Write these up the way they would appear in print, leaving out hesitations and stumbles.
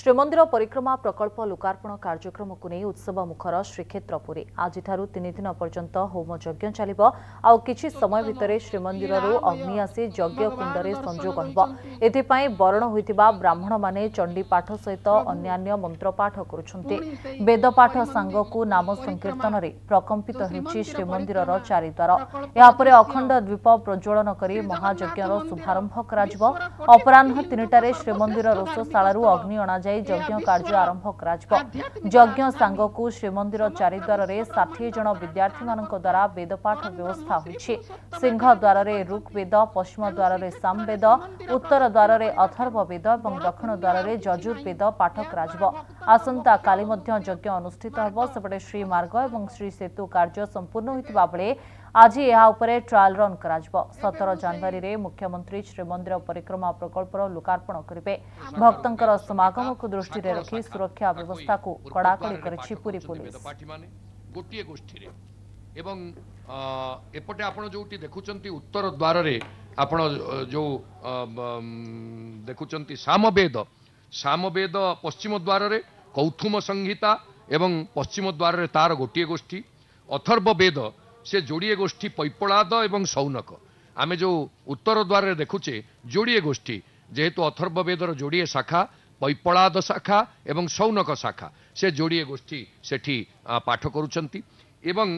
श्रीमंदिर परिक्रमा प्रकल्प लोकार्पण कार्यक्रम को नहीं उत्सव मुखर श्रीक्षेत्र पुरी आज 3 दिन पर्यंत होम यज्ञ चलिब आउ किछि समय भितर श्रीमंदिर अग्नि आसी यज्ञ कुंडरे संजोग होब एथिपाई वरण होइतिबा ब्राह्मण माने चंडी पाठ सहित अन्यान्य मंत्र पाठ करुछन्ते वेद पाठ सांगकु नाम संकीर्तन रे प्रकंपित होछि श्रीमंदिर चारिद्वार या परे अखंड द्वीप प्रज्वलन करी महायज्ञर शुभारंभ कराजिबो अपराह्न 3टारे श्रीमंदिर रोषशालारू अग्नि अणा यज्ञ कार्य आरंभ यज्ञ सांगकु श्रीमंदिर चारिद्वार रे 60 जन विद्यार्थी मानक द्वारा वेदपाठ व्यवस्था होइछि सिंह द्वार रे ऋग्वेद पश्चिम द्वार रे सामवेद उत्तर द्वार रे अथर्व वेद और दक्षिण द्वार रे यजुर्वेद पाठ कराजिबो आसंता काली मध्य यज्ञ अनुष्ठित होबो सेपटे श्री मार्ग और श्री सेतु कार्य संपूर्ण होइतिबा बेले आज यह उपरे ट्रायल रन कराजिबो 17 जनवरी रे मुख्यमंत्री श्रीमंदिर परिक्रमा प्रकल्पर लोकार्पण करिवे भक्तंकर समागम को दृष्टि रे रखी सुरक्षा व्यवस्था को कड़ाकड़ी करिछि पुरी पुलिस गोटिए गोष्ठी रे एवं एपटे आपण जोटी देखुचंती उत्तर द्वार रे आपण जो देखुचंती सामवेद पश्चिम द्वार रे कौथुम संहिता एवं पश्चिम द्वार रे तार गोटिए गोष्ठी अथर्व वेद से जोड़िए गोष्ठी पैपलाद एवं सौनक आमे जो उत्तर द्वार रे देखुचे जोड़िए गोष्ठी जेहेतु अथर्व वेदर जोड़िए शाखा पैपलाद शाखा एवं सौनक शाखा से जोड़िए गोष्ठी सेठी पाठ करुचंती एवं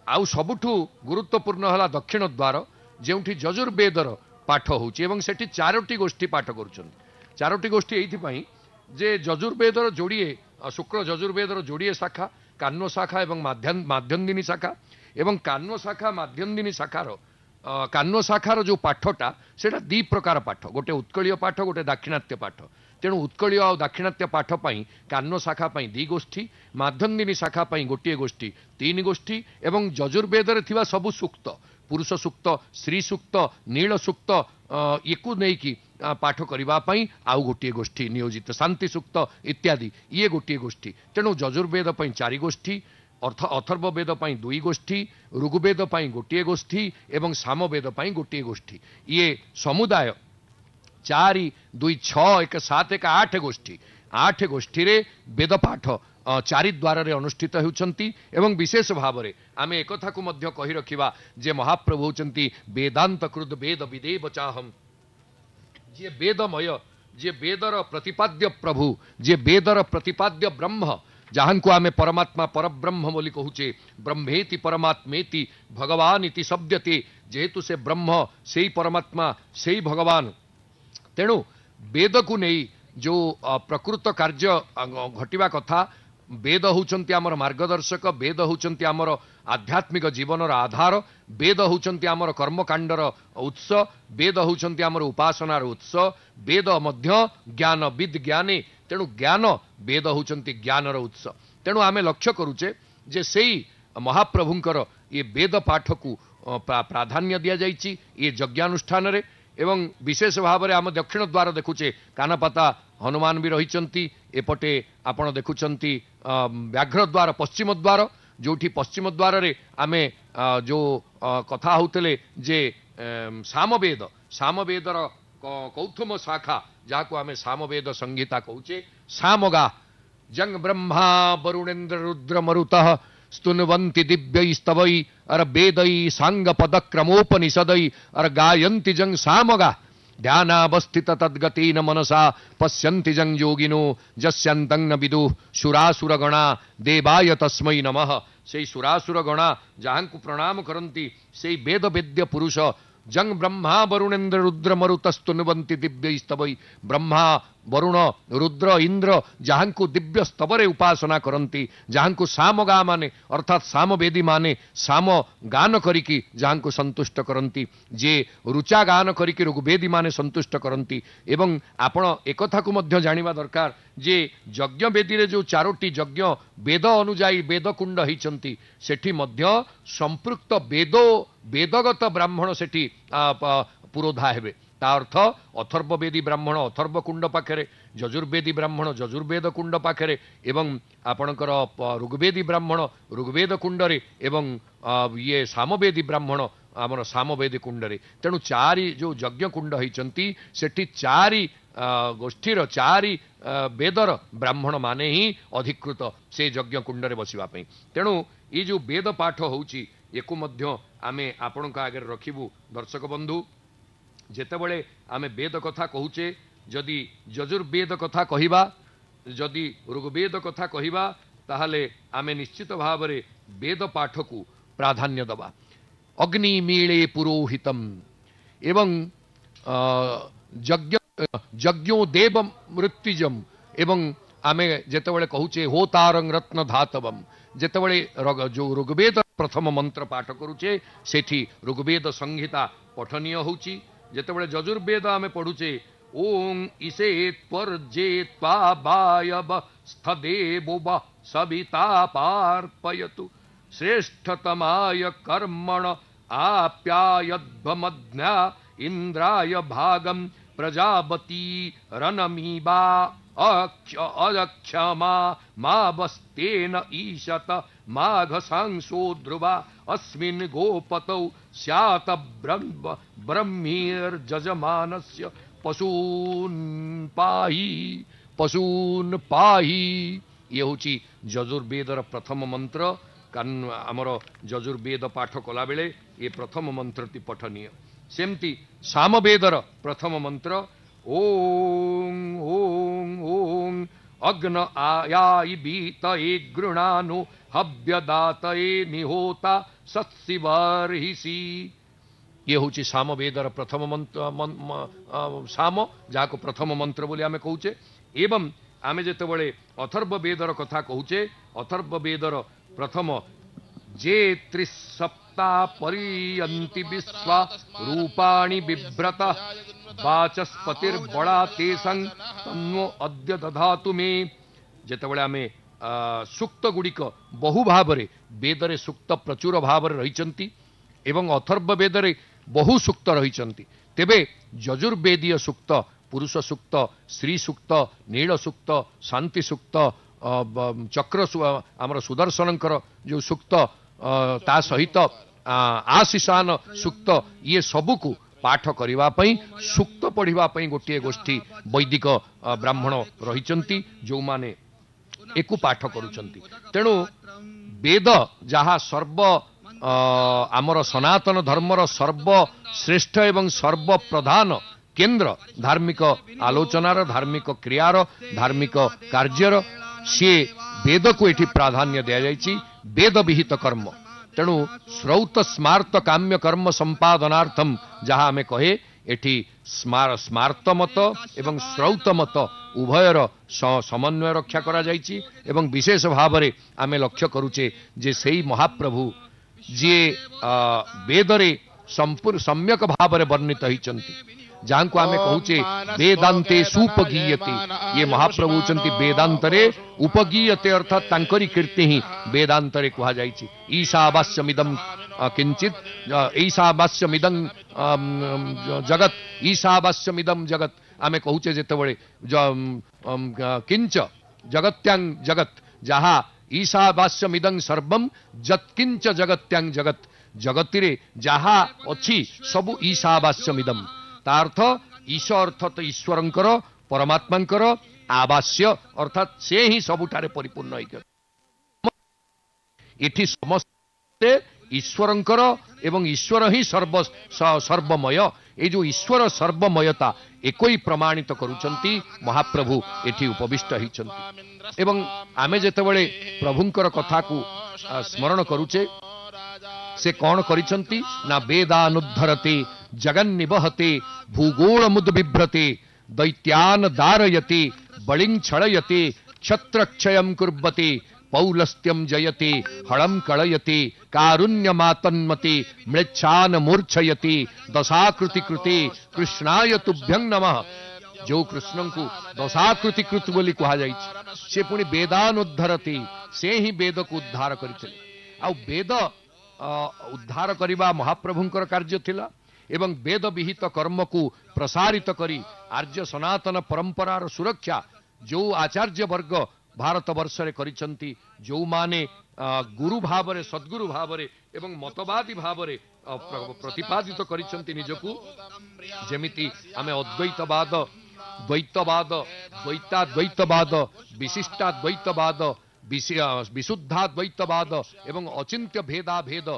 आउ सबुठु गुरुत्वपूर्ण हला दक्षिण द्वार जेउठी यजुर्वेदर पाठ होउची एवं सेठी 4टी गोष्ठी पाठ करुचंती 4टी गोष्ठी एइथिपई जे यजुर्वेदर जोड़िए शुक्ल यजुर्वेदर जोड़िए शाखा कान्व शाखा एवं माध्यन्दिनी शाखा एवं कान्व शाखा माध्यन्दिनी शाखार जो पाठटा सेटा 2 प्रकार पाठ गोटे उत्कलीय पाठ गोटे दाक्षिणात्य पाठ तेणु उत्कलीय और दाक्षिणात्य पाठ पाई कान्व शाखा पाई 2 गोष्ठी माध्यन्दिनी शाखा पाई गोटे गोष्ठी 3 गोष्ठी एवं यजुर्वेद थिबा सबु सूक्त पुरुष सूक्त श्री सूक्त नील सूक्त एकु नेकी पाठ करबा पई आउ गोटे गोष्ठी नियोजित शांति सूक्त इत्यादि ये गोटे गोष्ठी तेणु यजुर्वेद पई 4 गोष्ठी अथर्व वेद पाई 2 गोष्ठी ऋग्वेद पाई गोटे गोष्ठी एवं सामवेद पाई गोटे गोष्ठी ये समुदाय 4 2 6 1 7 1 8 गोष्ठी 8 गोष्ठी रे वेद पाठ चारिद्वार रे अनुष्ठित होउचंती एवं विशेष भाव रे आमे एकथा को मध्य कहि रखिबा जे महाप्रभु होउचंती वेदांत कृत वेद विदेव चाहम जे वेदमय जे वेदर प्रतिपाद्य प्रभु जे वेदर प्रतिपाद्य ब्रह्म जहां को आमे परमात्मा परब्रह्म बोली कहूचे ब्रह्मेति परमात्मेति भगवान इति शब्दते जेहेतु से ब्रह्म सेई परमात्मा सेई भगवान तेणु वेद को नहीं जो प्रकृत कार्य घटिबा कथा वेद होउचंती आमर मार्गदर्शक वेद होउचंती आमर आध्यात्मिक जीवनर आधार वेद होउचंती आमर कर्मकांडर उत्स वेद होउचंती आमर उपासनार उत्स वेद मध्य ज्ञान विद ज्ञाने तेणु ज्ञान वेद होउचंती ज्ञानर उत्स तेणु आमे लक्ष्य करूचे जे सेई महाप्रभुंकर ये वेद पाठ को प्राधान्य दिया जाइछि ये यज्ञानुष्ठान रे एवं विशेष भाव में आम दक्षिण द्वार देखुचे कानपाता हनुमान भी रहिचंती एपटे आपण देखुचंती व्याघ्र द्वार पश्चिम द्वार जोठी पश्चिम द्वार रे आमे जो कथा होतले जे सामवेदर कौथुम शाखा जाको आमे सामवेद संहिता कहूचे सामगा जंग ब्रह्मा वरुणेन्द्र रुद्र मरुतः स्तुन्वन्ति दिव्यैस्तवै अर वेदै सांग पदक्रमोपनिषदै अर गायन्ति जंग सामगा ध्यानावस्थित तद्गतेन मनसा पश्यन्ति जंग योगिनो जस्यन्तं न विदुः सुरासुरगणा देवाय तस्मै नमः से सुरासुरगणा जहां को प्रणाम करन्ति से वेद वेद्य पुरुष जंग ब्रह्मा वरुणेन्द्र रुद्र मरुतस्तुन्वन्ति दिव्यैस्तवै ब्रह्मा वरुण रुद्र इंद्र जहां को दिव्य स्तवरे उपासना करती जहां को सामगा माने अर्थात सामवेदी माने साम गान करिकी जहां को संतुष्ट करती जे रुचा गान करिकी ऋग्वेदी माने संतुष्ट करती एवं आपण एकथा को मध्य जानिबा दरकार जे यज्ञ वेदी रे जो 4टी यज्ञ वेद अनुजाई वेद कुंड हिचंती सेठी मध्य संपृक्त वेदगत ब्राह्मण सेठी पुरोधा हेबे ता अर्थ अथर्ववेदी ब्राह्मण अथर्व कुंड पाखरे यजुर्वेदी ब्राह्मण यजुर्वेद कुंड पाखरे एवं आपणकर ऋग्वेदी ब्राह्मण ऋग्वेद कुंडरे एवं ये सामवेदी ब्राह्मण आमर सामवेदी कुंडरे तेणु 4 जो यज्ञ कुंड होती सेठी 4 गोष्ठीर चारि वेदर ब्राह्मण माने ही अधिकृत से यज्ञ कुंडरे बसिबा पई। तेणु ये जो वेद पाठ होउची एको मध्य आमे आपणक आगे रखिबू। दर्शक बंधु जेतेबेले आमे वेद कथा कहूचे जदि यजुर्वेद कथा कहिबा जदि ऋग्वेद कथा कहिबा ताहले आमे निश्चित भाव में वेद पाठ को प्राधान्य दबा। अग्निमीळे पुरोहितम एवं यज्ञो देव मृत्युजम एवं आमे जेतेबेले कहूचे होतारं रत्न धातवम जेतेबेले जो ऋग्वेद प्रथम मंत्र पाठ करूचे सेठी ऋग्वेद संहिता पठनीय होची। जेतेबेले यजुर्वेद आमे पढुचे ओं इसेत पर्जेत पाबायब स्थदेवो व सविता पार्पयतु श्रेष्ठतमाय कर्मण आप्यायध्वमज्ञा इंद्राय भागम प्रजापति रनमीबा अक्षमा मावस्तेन ईशत माघसांसो ध्रुवा अस्मिन् गोपतौ स्यात ब्रह्मीर्जजमानस्य पशून् पाहि। ये होची यजुर्वेदर प्रथम मंत्र। आमर यजुर्वेद पाठ कला बेले ये प्रथम मंत्रटी पठनीय। सेमती सामवेदर प्रथम मंत्र ओं ओं ओं अग्न आयाई बीतये गृणानु हव्यदातये निहोता सत्सिवर्हिषि। ये होची सामवेदर प्रथम मंत्र साम जाको प्रथम मंत्र बोली आमे कहूचे। एवं आमे जेतेबेले अथर्व वेदर कथा कहूचे अथर्व वेदर प्रथम जे त्रिसप्ता परियन्ति विश्वा रूपाणि बिभ्रत वाचस्पतिर्बला तेसं तन्नो अद्य दधातु मे। जेतेबेले आमे सूक्त गुड़िक बहु भावरे वेदरे सूक्त प्रचुर भावरे रहिचंती एवं अथर्व वेदरे बहु सूक्त रहिचंती। तेबे यजुर्वेदीय सूक्त पुरुष सूक्त श्री सूक्त नील सूक्त शांति सूक्त चक्र आमर सुदर्शनकर जो सूक्त ता सहित आशीषान सूक्त ये सबुकु पाठ करिवा पई सूक्त पढ़िवा पई गोटे गोष्ठी वैदिक ब्राह्मण रहिचंती जो माने एकु पाठ करूचंती। तेणु वेद जहा सर्व आमर सनातन धर्मर सर्वश्रेष्ठ एवं सर्वप्रधान केन्द्र धार्मिक आलोचनार धार्मिक क्रियार धार्मिक कार्यर सी वेद को एठी प्राधान्य दिया जायछि। वेद विहित कर्म तेणु श्रौत स्मार्त काम्य कर्म संपादनार्थम जहाँ आमे कहे एठी स्मार्त मत एवं श्रौत मत उभयर समन्वय रक्षा करा जायछि। एवं विशेष भाव में आमे लक्ष्य करूचे जे सेई महाप्रभु जे वेदरे सम्यक भाव में वर्णित होइचंती जहाँ को आमे कहूचे वेदांते सुपगीयते। ये महाप्रभु होचंती वेदांतरे उपगीयते अर्थात तांकरी कीर्ति ही वेदांतरे कहा जायछि। ईशावास्यमिदं किंचित ईशावास्यमिदं जगत ईशावास्यमिदं जगत आमे कहूचे जेतेबेले किंच जगत्यां जगत जहाँ ईशावास्यमिदं सर्वं जत्किंच जगत्यां जगत जगतिरे जहाँ अच्छी सबु ईशावास्यमिदं तार्थ ईश अर्थात ईश्वरंकर परमात्मांकर आवास्य अर्थात से ही सबुठारे परिपूर्ण एठी समस्ते ईश्वरंकर एवं ईश्वर ही सर्वमय ए जो ईश्वर सर्वमयता एकोई प्रमाणित करूचंती महाप्रभु एठी उपविष्ट होइचंती। एवं आमे जेतेबेले प्रभुंकर कथा को स्मरण करूचे से कौन करिसंती ना वेदानुद्धरते जगन्निवहते भूगोल मुद बिभ्रते दैत्यान दारयते बलिं छड़यते क्षत्रक्षयं कुर्वते पौलस्त्यं जयते हलं कलयते कारुण्यमातन्मते मृच्छान मूर्छयते दशाकृति कृते कृष्णाय तुभ्यं नमः। जो कृष्ण को दशाकृति कृत बोली कहा जाइछि से पुणी वेदानुद्धरते से ही वेद को उद्धार करथिले। आ वेद उद्धार करिबा महाप्रभुंकर कार्य थिला एवं वेद विहित कर्म को प्रसारित करी आर्य सनातन परंपरार सुरक्षा जो आचार्य वर्ग भारत वर्ष रे करिसंती जो माने गुरु भावरे सद्गुरु भावरे एवं मतवादी भावरे प्रतिपादित करिसंती निजकू जेमिति आमे अद्वैतवाद ଦ୍ୱୈତବାଦ ଦ୍ୱୈତାଦ୍ୱୈତବାଦ ବିଶିଷ୍ଟାଦ୍ୱୈତବାଦ ବିଶୁଦ୍ଧାଦ୍ୱୈତବାଦ ଏବଂ ଅଚିନ୍ତ୍ୟ ଭେଦାଭେଦ